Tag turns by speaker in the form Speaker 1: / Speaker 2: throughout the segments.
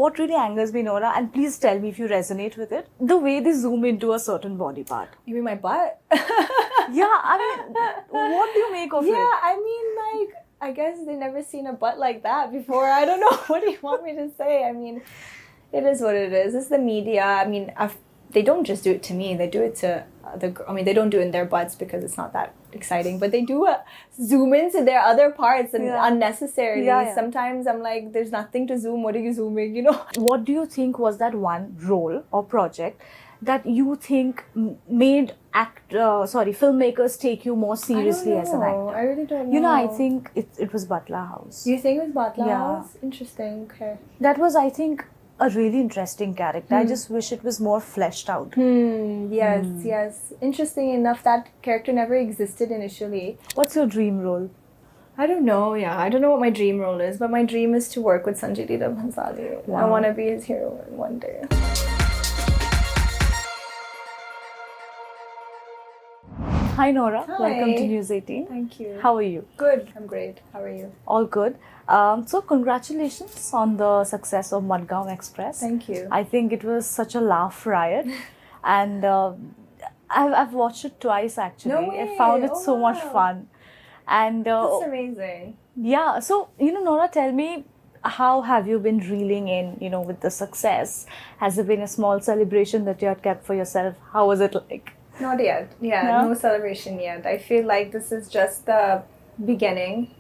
Speaker 1: what really angers me, Nora, and please tell me if you resonate with it, the way they zoom into a certain body part.
Speaker 2: You mean my butt?
Speaker 1: Yeah, I mean, what do you make of it?
Speaker 2: Yeah, I mean, like, I guess they never seen a butt like that before. I don't know. What do you want me to say? I mean, it is what it is. It's the media. I mean, they don't just do it to me. They do it to they don't do it in their butts because it's not that exciting. But they do zoom into their other parts and unnecessarily.
Speaker 1: Yeah.
Speaker 2: Sometimes I'm like, there's nothing to zoom. What are you zooming? You know.
Speaker 1: What do you think was that one role or project that you think made filmmakers take you more seriously as an actor?
Speaker 2: I really don't know.
Speaker 1: You know, I think it was Butler House.
Speaker 2: You think it was Butler
Speaker 1: Yeah.
Speaker 2: House? Interesting. Okay.
Speaker 1: That was, I think, a really interesting character. I just wish it was more fleshed out.
Speaker 2: Yes. Interesting enough, that character never existed initially.
Speaker 1: What's your dream role?
Speaker 2: I don't know, I don't know what my dream role is, but my dream is to work with Sanjay Leela Bhansali.
Speaker 1: Wow.
Speaker 2: I want to be his hero one day.
Speaker 1: Hi Nora,
Speaker 2: Hi.
Speaker 1: welcome to News 18.
Speaker 2: Thank you.
Speaker 1: How are you?
Speaker 2: Good. I'm great. How are you?
Speaker 1: All good. So congratulations on the success of Madgaon Express.
Speaker 2: Thank you.
Speaker 1: I think it was such a laugh riot, and I've watched it twice actually.
Speaker 2: No way.
Speaker 1: I found it
Speaker 2: Oh,
Speaker 1: so much
Speaker 2: wow.
Speaker 1: fun, and
Speaker 2: That's amazing.
Speaker 1: yeah. So Nora, tell me, how have you been reeling in with the success? Has there been a small celebration that you had kept for yourself? How was it like?
Speaker 2: Not yet. Yeah, no celebration yet. I feel like this is just the beginning,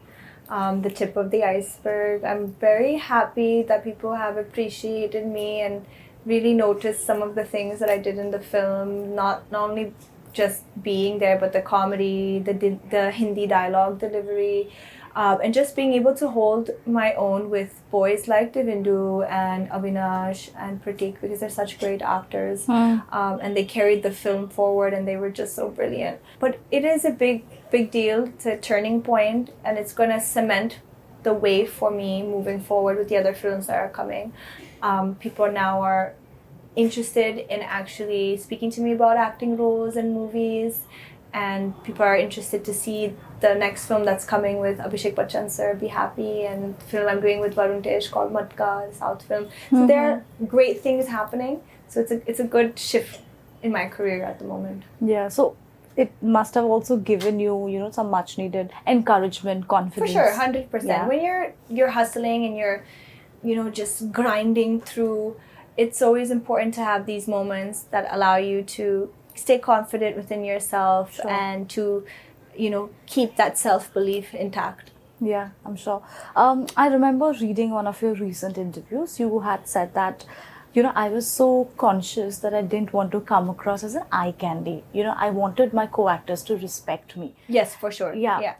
Speaker 2: the tip of the iceberg. I'm very happy that people have appreciated me and really noticed some of the things that I did in the film. Not only just being there, but the comedy, the Hindi dialogue delivery, and just being able to hold my own with boys like Devindu and Avinash and Pratik, because they're such great actors, and they carried the film forward and they were just so brilliant. But it is a big deal. It's a turning point, and it's going to cement the way for me moving forward with the other films that are coming. People now are interested in actually speaking to me about acting roles in movies, and people are interested to see the next film that's coming with Abhishek Bachchan sir, Be Happy, and the film I'm doing with Varun Tej called Matka, the South film. So there are great things happening. So it's a good shift in my career at the moment.
Speaker 1: Yeah. So it must have also given you some much needed encouragement, confidence.
Speaker 2: For sure, 100%.
Speaker 1: Yeah.
Speaker 2: When you're hustling and you're just grinding through, it's always important to have these moments that allow you to stay confident within yourself. Sure. And to keep that self-belief intact.
Speaker 1: Yeah, I'm sure. I remember reading one of your recent interviews. You had said that I was so conscious that I didn't want to come across as an eye candy. I wanted my co-actors to respect me.
Speaker 2: Yes, for sure.
Speaker 1: Yeah.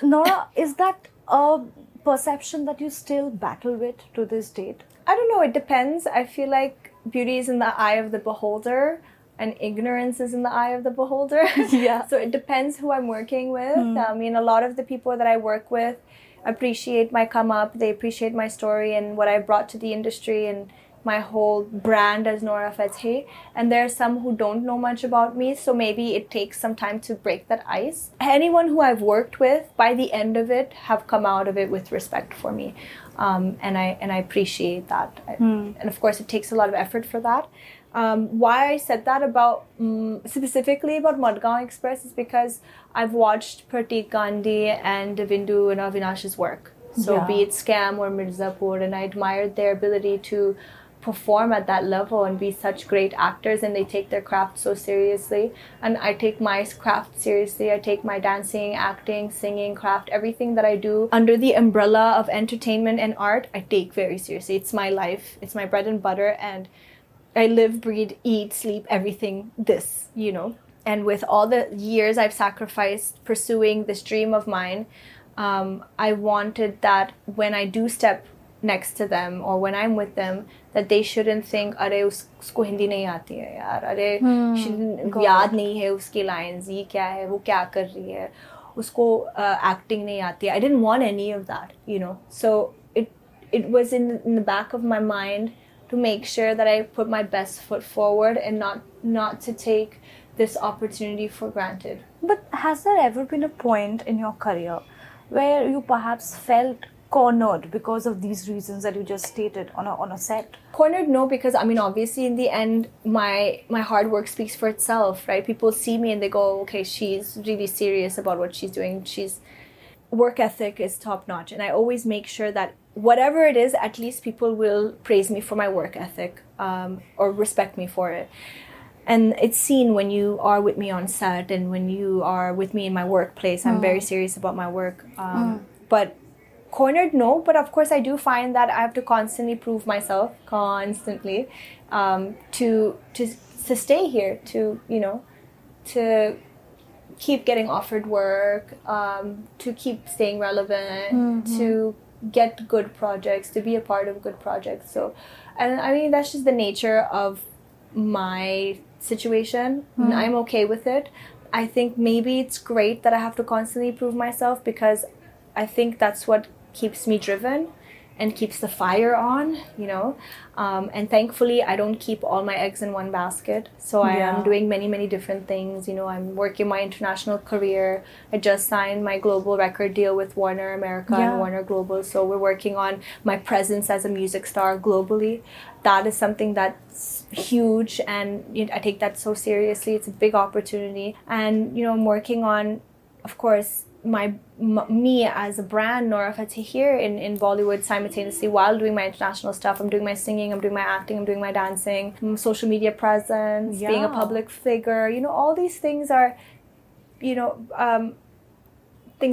Speaker 1: Nora, is that a perception that you still battle with to this date?
Speaker 2: I don't know. It depends. I feel like beauty is in the eye of the beholder, and ignorance is in the eye of the beholder.
Speaker 1: Yeah.
Speaker 2: So it depends who I'm working with. I mean, a lot of the people that I work with appreciate my come up. They appreciate my story and what I brought to the industry and my whole brand as Nora Fatehi. And there are some who don't know much about me, so maybe it takes some time to break that ice. Anyone who I've worked with, by the end of it, have come out of it with respect for me. And I appreciate that. And of course, it takes a lot of effort for that. Why I said that about specifically about Madgaon Express is because I've watched Pratik Gandhi and Devindu and Avinash's work. So be it Scam or Mirzapur, and I admired their ability to perform at that level and be such great actors, and they take their craft so seriously. And I take my craft seriously. I take my dancing, acting, singing craft, everything that I do under the umbrella of entertainment and art, I take very seriously. It's my life. It's my bread and butter, and I live, breathe, eat, sleep, everything this. And with all the years I've sacrificed pursuing this dream of mine, I wanted that when I do step next to them or when I'm with them, that they shouldn't think, "Arey usko Hindi nahi aati hai yaar. Arey yaad nahi hai uski lines. Ye kya hai? Wo kya kar rahi hai? Usko acting nahi aati hai." I didn't want any of that, So it was in the back of my mind to make sure that I put my best foot forward and not to take this opportunity for granted.
Speaker 1: But has there ever been a point in your career where you perhaps felt cornered because of these reasons that you just stated on a set?
Speaker 2: Cornered, no, because I mean, obviously, in the end, my hard work speaks for itself, right? People see me and they go, okay, she's really serious about what she's doing. She's work ethic is top notch, and I always make sure that whatever it is, at least people will praise me for my work ethic, or respect me for it. And it's seen when you are with me on set and when you are with me in my workplace. I'm very serious about my work. But cornered, no. But of course, I do find that I have to constantly prove myself, to stay here, to keep getting offered work, to keep staying relevant, to get good projects, to be a part of good projects. So, and I mean, that's just the nature of my situation. I'm okay with it. I think maybe it's great that I have to constantly prove myself, because I think that's what keeps me driven and keeps the fire on, and thankfully I don't keep all my eggs in one basket. So I am doing many, many different things. I'm working my international career. I just signed my global record deal with Warner America and Warner Global. So we're working on my presence as a music star globally. That is something that's huge, and I take that so seriously. It's a big opportunity. And, I'm working on, of course, me as a brand, Nora Fatehi, here in Bollywood simultaneously while doing my international stuff. I'm doing my singing, I'm doing my acting, I'm doing my dancing, social media presence, being a public figure. All these things are, things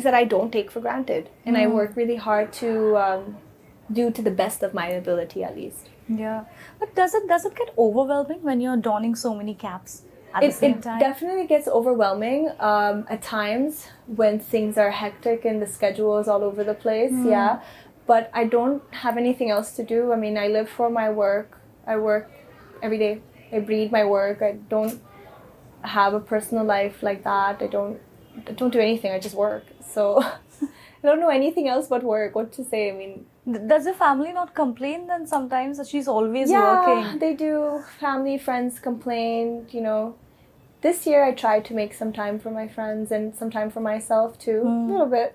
Speaker 2: that I don't take for granted. And I work really hard to do to the best of my ability, at least.
Speaker 1: Yeah. But does it get overwhelming when you're donning so many caps? It
Speaker 2: definitely gets overwhelming at times when things are hectic and the schedule is all over the place, But I don't have anything else to do. I mean, I live for my work. I work every day. I breathe my work. I don't have a personal life like that. I don't do anything. I just work. So I don't know anything else but work. What to say? I mean,
Speaker 1: does the family not complain then sometimes that she's always working?
Speaker 2: Yeah, they do. Family, friends complain, This year I tried to make some time for my friends and some time for myself too, a little bit.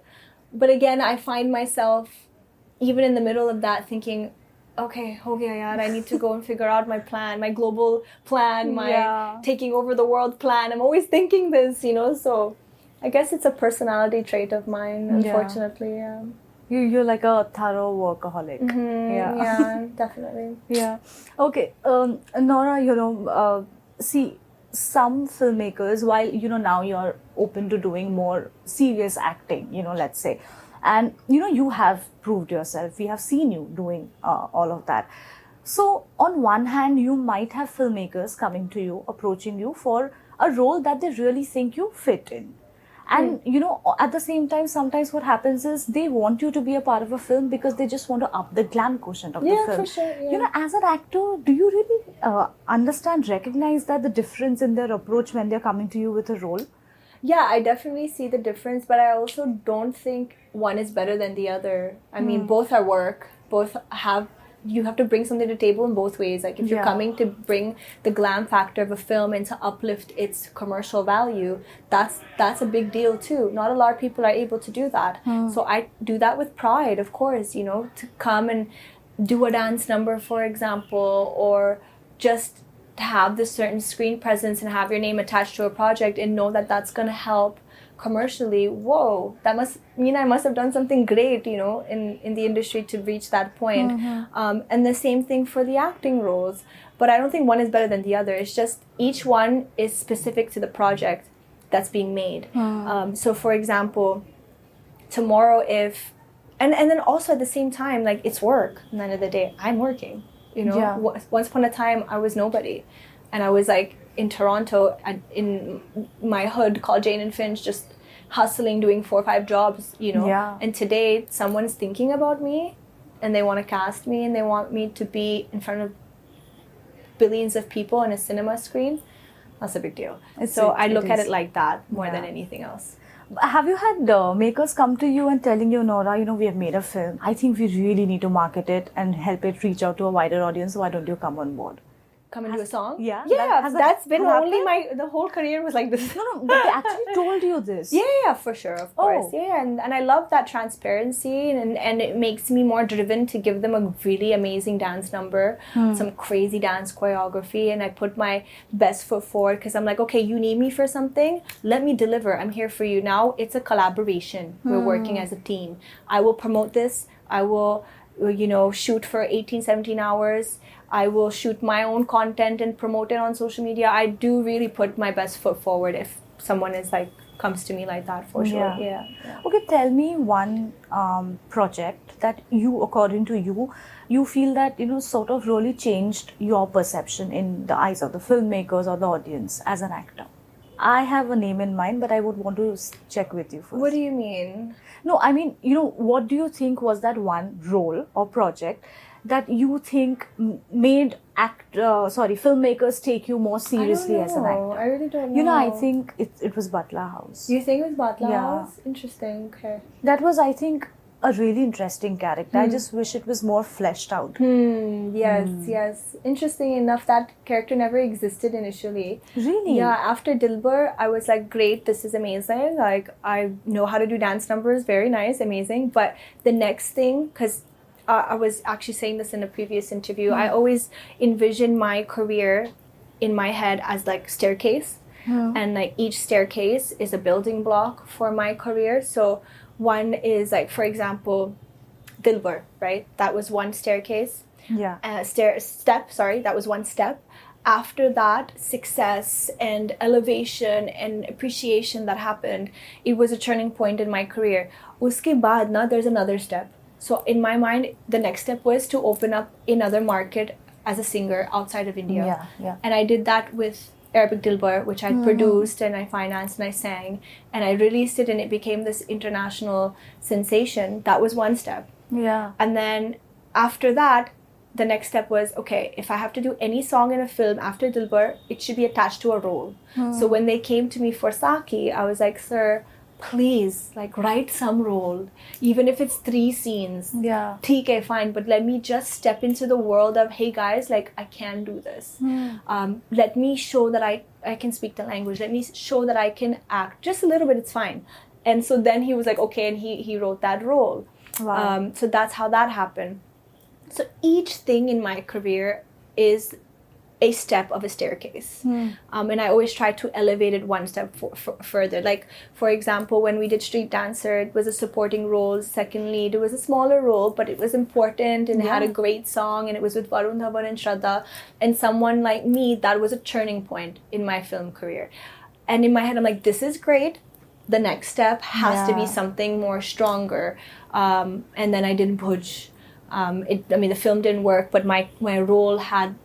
Speaker 2: But again, I find myself even in the middle of that thinking, okay, I need to go and figure out my plan, my global plan, my taking over the world plan. I'm always thinking this, so I guess it's a personality trait of mine, unfortunately,
Speaker 1: You're like a thorough workaholic.
Speaker 2: Yeah, definitely.
Speaker 1: Yeah. Okay, Nora, see, some filmmakers, while, now you're open to doing more serious acting, let's say, and, you have proved yourself. We have seen you doing all of that. So, on one hand, you might have filmmakers coming to you, approaching you for a role that they really think you fit in. And, at the same time, sometimes what happens is they want you to be a part of a film because they just want to up the glam quotient of the film.
Speaker 2: For sure, yeah.
Speaker 1: As an actor, do you really recognize that the difference in their approach when they're coming to you with a role?
Speaker 2: Yeah, I definitely see the difference, but I also don't think one is better than the other. I mean, both are work, you have to bring something to the table in both ways. Like if you're coming to bring the glam factor of a film and to uplift its commercial value, that's a big deal too. Not a lot of people are able to do that. So I do that with pride, of course, to come and do a dance number, for example, or just have this certain screen presence and have your name attached to a project and know that that's going to help commercially. Whoa, that must mean I must have done something great, in the industry to reach that point. And the same thing for the acting roles. But I don't think one is better than the other. It's just each one is specific to the project that's being made. So for example, tomorrow and then also at the same time, like, it's work. At the end of the day, I'm working. Once upon a time, I was nobody. And I was like in Toronto, in my hood called Jane and Finch, just hustling, doing 4 or 5 jobs, And today, someone's thinking about me and they want to cast me and they want me to be in front of billions of people on a cinema screen. That's a big deal. I look at it like that more than anything else.
Speaker 1: Have you had makers come to you and telling you, Nora, we have made a film. I think we really need to market it and help it reach out to a wider audience. Why don't you come on board?
Speaker 2: come and do a song?
Speaker 1: Yeah?
Speaker 2: Yeah, that's been
Speaker 1: has
Speaker 2: only
Speaker 1: happened?
Speaker 2: the whole career was like this.
Speaker 1: No, but they actually told you this.
Speaker 2: Yeah, for sure, of course.
Speaker 1: Oh.
Speaker 2: Yeah, and I love that transparency, and it makes me more driven to give them a really amazing dance number, some crazy dance choreography, and I put my best foot forward because I'm like, okay, you need me for something, let me deliver. I'm here for you. Now it's a collaboration. We're working as a team. I will promote this. I will, shoot for 18, 17 hours. I will shoot my own content and promote it on social media. I do really put my best foot forward if someone is like, comes to me like that, for sure. Yeah.
Speaker 1: Okay, tell me one project that you, according to you, you feel that, sort of really changed your perception in the eyes of the filmmakers or the audience as an actor. I have a name in mind, but I would want to check with you first.
Speaker 2: What do you mean?
Speaker 1: No, I mean, what do you think was that one role or project that you think made filmmakers take you more seriously as an actor?
Speaker 2: I really don't know.
Speaker 1: I think it was Butler House.
Speaker 2: You think it was Butler
Speaker 1: Yeah.
Speaker 2: House? Interesting. Okay.
Speaker 1: That was, I think, a really interesting character. I just wish it was more fleshed out.
Speaker 2: Yes. Interesting enough, that character never existed initially.
Speaker 1: Really?
Speaker 2: Yeah, after Dilbar, I was like, great, this is amazing. Like, I know how to do dance numbers, very nice, amazing. But the next thing, because I was actually saying this in a previous interview, I always envision my career in my head as like staircase. And like each staircase is a building block for my career. So one is like, for example, Dilbar, right? That was one staircase.
Speaker 1: Yeah.
Speaker 2: That was one step. After that, success and elevation and appreciation that happened, it was a turning point in my career. Uske baad na, there's another step. So in my mind, the next step was to open up another market as a singer outside of India.
Speaker 1: Yeah.
Speaker 2: And I did that with Arabic Dilbar, which I produced and I financed and I sang. And I released it and it became this international sensation. That was one step.
Speaker 1: Yeah.
Speaker 2: And then after that, the next step was, okay, if I have to do any song in a film after Dilbar, it should be attached to a role. So when they came to me for Saki, I was like, sir, please, like, write some role, even if it's 3 scenes.
Speaker 1: Yeah.
Speaker 2: Okay, fine, but let me just step into the world of, hey guys, like, I can do this. Let me show that I can speak the language. Let me show that I can act. Just a little bit, it's fine. And so then he was like, okay, and he wrote that role.
Speaker 1: Wow.
Speaker 2: So that's how that happened. So each thing in my career is a step of a staircase. And I always try to elevate it one step further. Like, for example, when we did Street Dancer, it was a supporting role, second lead. It was a smaller role, but it was important and it had a great song and it was with Varun Dhawan and Shraddha. And someone like me, that was a turning point in my film career. And in my head, I'm like, this is great. The next step has to be something more stronger. And then I didn't push. The film didn't work, but my role had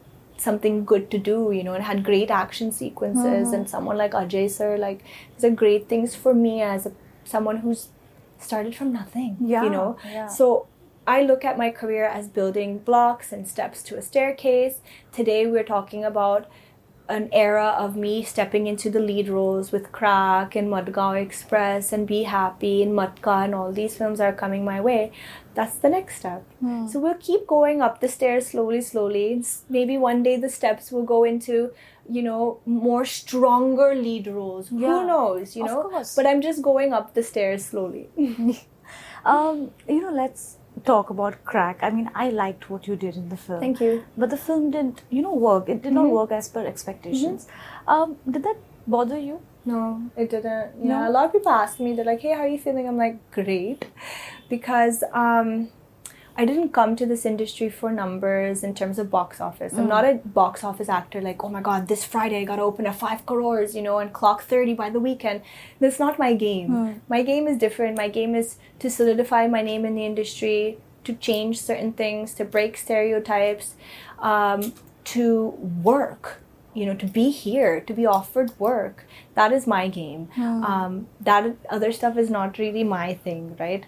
Speaker 2: something good to do, it had great action sequences, and someone like Ajay sir, like, these are great things for me as someone who's started from nothing, So I look at my career as building blocks and steps to a staircase. Today we're talking about an era of me stepping into the lead roles with Crack and Madgaon Express and Be Happy and Matka, and all these films are coming my way. That's the next step. So we'll keep going up the stairs slowly. Maybe one day the steps will go into, more stronger lead roles. Who knows,
Speaker 1: Of course.
Speaker 2: But I'm just going up the stairs slowly.
Speaker 1: Let's talk about Crack. I mean, I liked what you did in the film.
Speaker 2: Thank you.
Speaker 1: But the film didn't, work. It did not work as per expectations. Did that bother you?
Speaker 2: No, it didn't. Yeah,
Speaker 1: No?
Speaker 2: a lot of people ask me, they're like, hey, how are you feeling? I'm like, great. Because I didn't come to this industry for numbers in terms of box office. I'm not a box office actor like, oh my God, this Friday I got to open at 5 crores, and clock 30 by the weekend. That's not my game. My game is different. My game is to solidify my name in the industry, to change certain things, to break stereotypes, to work. To be here, to be offered work. That is my game. That other stuff is not really my thing, right?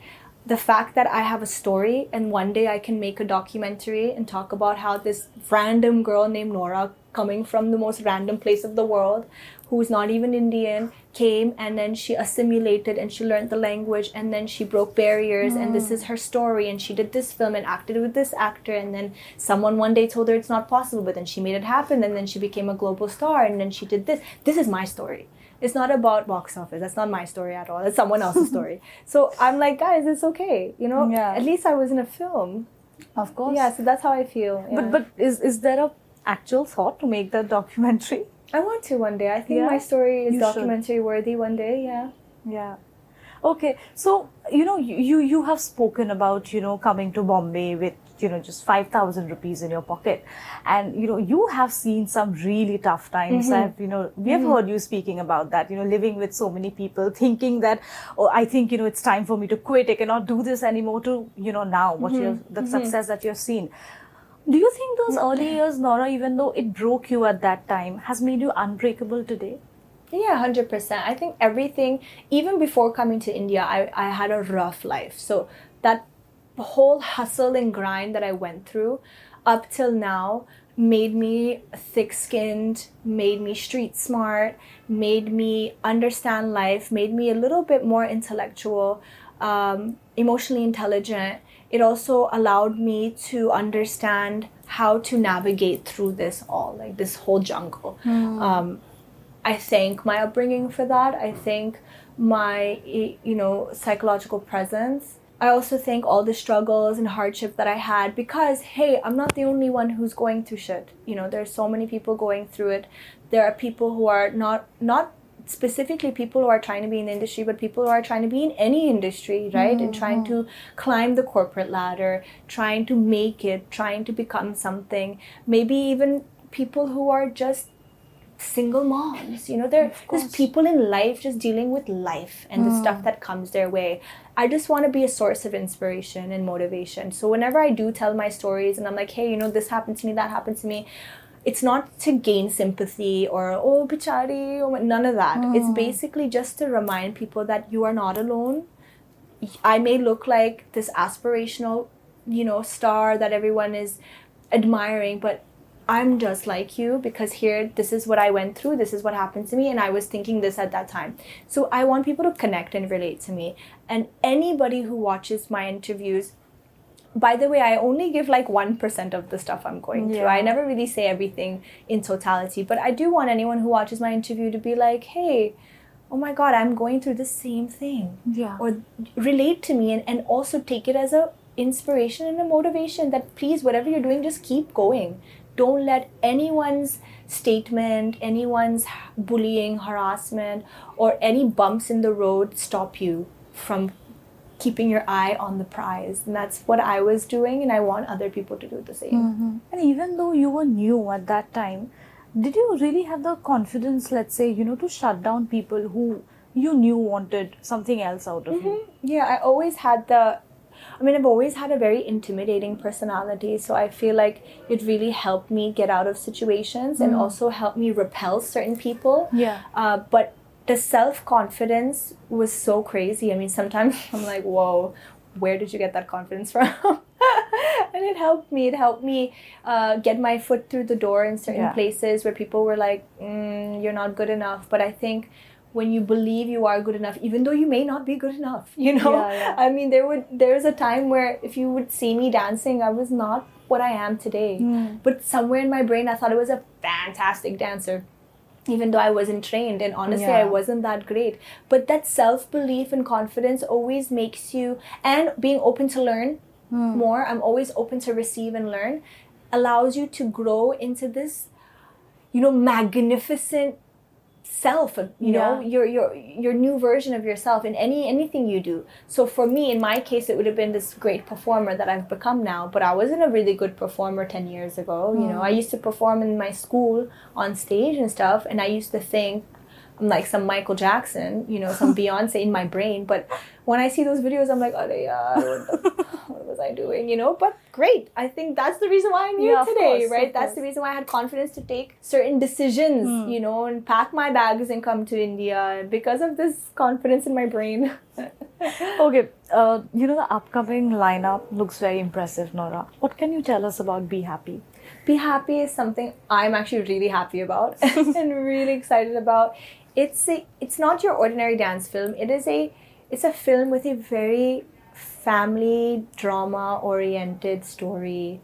Speaker 2: the fact that I have a story and one day I can make a documentary and talk about how this random girl named Nora, coming from the most random place of the world, who's not even Indian, came and then she assimilated and she learned the language and then she broke barriers and this is her story and she did this film and acted with this actor and then someone one day told her it's not possible but then she made it happen and then she became a global star and then she did this. This is my story. It's not about box office. That's not my story at all. It's someone else's story. So I'm like, guys, it's okay. You know, at least I was in a film.
Speaker 1: Of course.
Speaker 2: Yeah, so that's how I feel. Yeah.
Speaker 1: But is there a actual thought to make that documentary?
Speaker 2: I want to one day. I think my story is documentary worthy one day. Yeah.
Speaker 1: Yeah. Okay. So, you have spoken about, coming to Bombay with, just 5,000 rupees in your pocket. And, you have seen some really tough times. We have heard you speaking about that, living with so many people, thinking that, I think, it's time for me to quit. I cannot do this anymore to, now, the success that you've seen. Do you think those early years, Nora, even though it broke you at that time, has made you unbreakable today?
Speaker 2: Yeah, 100%. I think everything, even before coming to India, I had a rough life. So that whole hustle and grind that I went through up till now made me thick-skinned, made me street smart, made me understand life, made me a little bit more intellectual, emotionally intelligent. It also allowed me to understand how to navigate through this all, like this whole jungle. I thank my upbringing for that. I thank my, psychological presence. I also thank all the struggles and hardship that I had because, hey, I'm not the only one who's going through shit. There's so many people going through it. There are people who are not specifically people who are trying to be in the industry, but people who are trying to be in any industry, right? And trying to climb the corporate ladder, trying to make it, trying to become something. Maybe even people who are just single moms. There's people in life just dealing with life and the stuff that comes their way. I just want to be a source of inspiration and motivation. So whenever I do tell my stories and I'm like, hey, this happened to me, that happened to me, it's not to gain sympathy or, oh, pichari, none of that. It's basically just to remind people that you are not alone. I may look like this aspirational, star that everyone is admiring, but I'm just like you because here, this is what I went through, this is what happened to me, and I was thinking this at that time. So I want people to connect and relate to me. And anybody who watches my interviews, by the way, I only give like 1% of the stuff I'm going through. I never really say everything in totality, but I do want anyone who watches my interview to be like, hey, oh my God, I'm going through the same thing. Yeah. Or relate to me and also take it as a inspiration and a motivation that please, whatever you're doing, just keep going. Don't let anyone's statement, anyone's bullying, harassment, or any bumps in the road stop you from keeping your eye on the prize. And that's what I was doing, and I want other people to do the same.
Speaker 1: And even though you were new at that time, did you really have the confidence, let's say, to shut down people who you knew wanted something else out of you?
Speaker 2: Yeah, I've always had a very intimidating personality, so I feel like it really helped me get out of situations and also helped me repel certain people. Yeah. But the self-confidence was so crazy. Sometimes I'm like, whoa, where did you get that confidence from? And it helped me. It helped me get my foot through the door in certain places where people were like, you're not good enough. But I think when you believe you are good enough, even though you may not be good enough, there was a time where if you would see me dancing, I was not what I am today. But somewhere in my brain, I thought I was a fantastic dancer, even though I wasn't trained. And honestly, I wasn't that great. But that self-belief and confidence always makes you, and being open to learn more, I'm always open to receive and learn, allows you to grow into this, magnificent self, your new version of yourself in anything you do. So for me, in my case, it would have been this great performer that I've become now, but I wasn't a really good performer 10 years ago. I used to perform in my school on stage and stuff, and I used to think I'm like some Michael Jackson, some Beyonce in my brain. But when I see those videos, I'm like, what was I doing, But great. I think that's the reason why I'm here today, right? That's the reason why I had confidence to take certain decisions, and pack my bags and come to India because of this confidence in my brain.
Speaker 1: Okay, the upcoming lineup looks very impressive, Nora. What can you tell us about Be Happy?
Speaker 2: Be Happy is something I'm actually really happy about and really excited about. It's not your ordinary dance film. It's a film with a very family drama oriented story.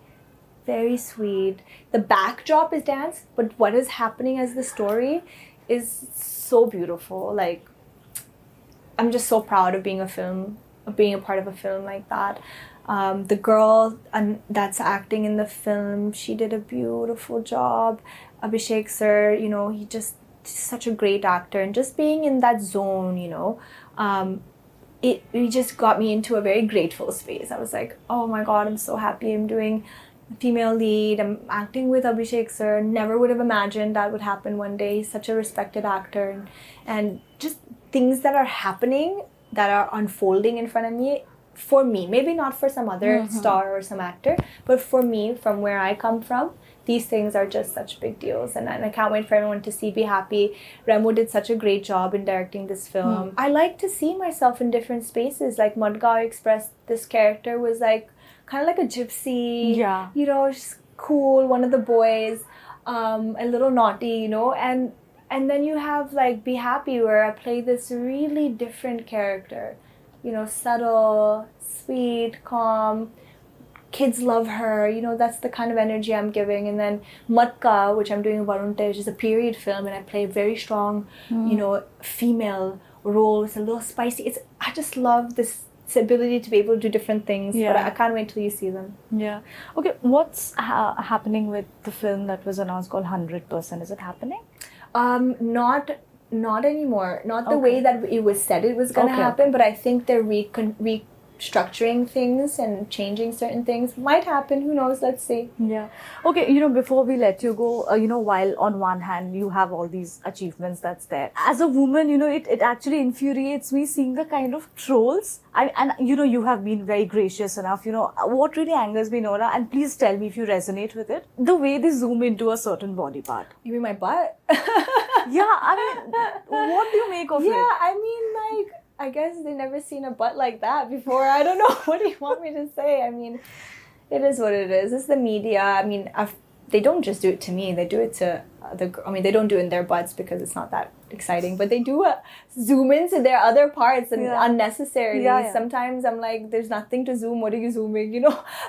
Speaker 2: Very sweet. The backdrop is dance, but what is happening as the story is so beautiful. Like, I'm just so proud of being a part of a film like that. The girl that's acting in the film, she did a beautiful job. Abhishek sir, he just such a great actor, and just being in that zone, it just got me into a very grateful space. I was like, oh my god, I'm so happy I'm doing female lead. I'm acting with Abhishek sir. Never would have imagined that would happen one day. He's such a respected actor, and just things that are happening, that are unfolding in front of me, for me, maybe not for some other star or some actor, but for me, from where I come from, these things are just such big deals, and I can't wait for everyone to see Be Happy. Remo did such a great job in directing this film. I like to see myself in different spaces. Like Madgaon Express, this character was like kind of like a gypsy, just cool, one of the boys, a little naughty, and then you have like Be Happy, where I play this really different character, subtle, sweet, calm. Kids love her, that's the kind of energy I'm giving. And then Matka, which I'm doing in Varun Tej, is a period film, and I play a very strong, female role. It's a little spicy. I just love this ability to be able to do different things. Yeah. But I can't wait till you see them.
Speaker 1: Yeah. Okay, what's happening with the film that was announced called 100%? Is it happening?
Speaker 2: Not anymore. Not the way that it was said it was going to happen, but I think they're restructuring things and changing certain things. Might happen, who knows, let's see.
Speaker 1: Yeah. Okay, before we let you go, while on one hand you have all these achievements that's there, as a woman, it actually infuriates me seeing the kind of trolls. You have been very gracious enough. What really angers me, Nora, and please tell me if you resonate with it, the way they zoom into a certain body part.
Speaker 2: You mean my butt?
Speaker 1: Yeah, what do you make of it?
Speaker 2: Yeah, I guess they've never seen a butt like that before. I don't know. What do you want me to say? It is what it is. It's the media. They don't just do it to me. They do it to they don't do it in their butts because it's not that exciting. But they do zoom into their other parts and unnecessarily. Yeah. Sometimes I'm like, there's nothing to zoom. What are you zooming?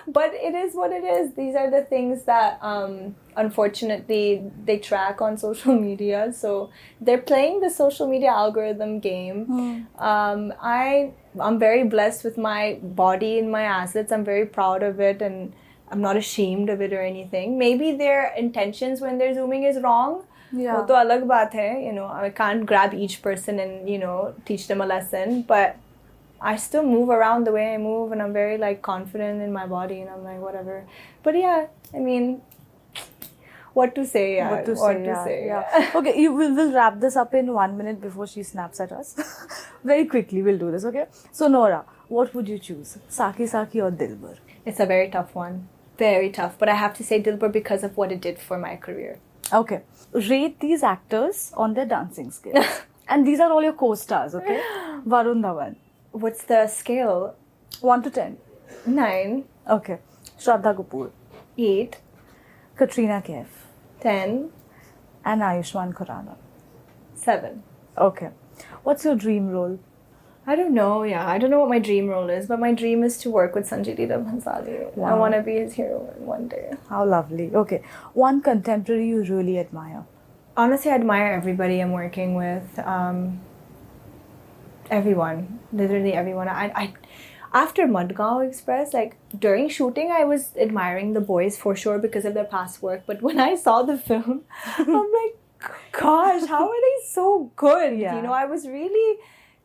Speaker 2: But it is what it is. These are the things that unfortunately they track on social media. So they're playing the social media algorithm game. I'm very blessed with my body and my assets. I'm very proud of it, and I'm not ashamed of it or anything. Maybe their intentions when they're zooming is wrong. Yeah. वो तो अलग बात है, I can't grab each person and, teach them a lesson. But I still move around the way I move, and I'm very confident in my body, and I'm like, whatever. But yeah, what to say? Yeah. What to say?
Speaker 1: Yeah. Okay, we'll wrap this up in 1 minute before she snaps at us. Very quickly, we'll do this, okay? So Nora, what would you choose? Saki Saki or Dilbar?
Speaker 2: It's a very tough one. Very tough. But I have to say Dilbar because of what it did for my career.
Speaker 1: Okay. Rate these actors on their dancing skills. And these are all your co-stars, okay? Varun Dhawan.
Speaker 2: What's the scale?
Speaker 1: 1 to 10.
Speaker 2: 9.
Speaker 1: Okay. Shraddha Kapoor.
Speaker 2: 8.
Speaker 1: Katrina Kaif.
Speaker 2: 10.
Speaker 1: And Ayushmann Khurrana.
Speaker 2: 7.
Speaker 1: Okay. What's your dream role?
Speaker 2: I don't know, I don't know what my dream role is, but my dream is to work with Sanjay Leela Bhansali. Wow. I want to be his heroine one day.
Speaker 1: How lovely. Okay. One contemporary you really admire?
Speaker 2: Honestly, I admire everybody I'm working with. Everyone. Literally everyone. I after Madgaon Express, during shooting, I was admiring the boys for sure because of their past work. But when I saw the film, I'm like, gosh, how are they so good? Yeah. I was really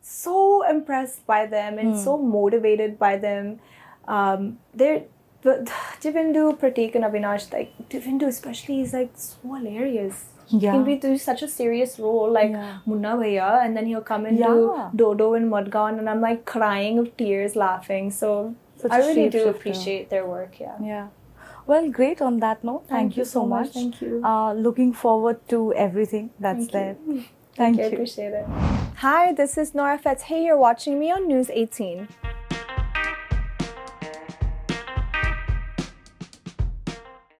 Speaker 2: so impressed by them and so motivated by them. Divindu, Pratik and Avinash, Divindu especially is so hilarious. Yeah. He can be doing such a serious role Munna Bhaiya, and then he'll come and do Dodo in Madgaon, and I'm crying of tears laughing. So I really do appreciate their work.
Speaker 1: Yeah. Well, great. On that note, thank you so much.
Speaker 2: Thank you.
Speaker 1: Looking forward to everything that's there.
Speaker 2: Thank you. I appreciate it. Hi, this is Nora Fatehi. You're watching me on News 18.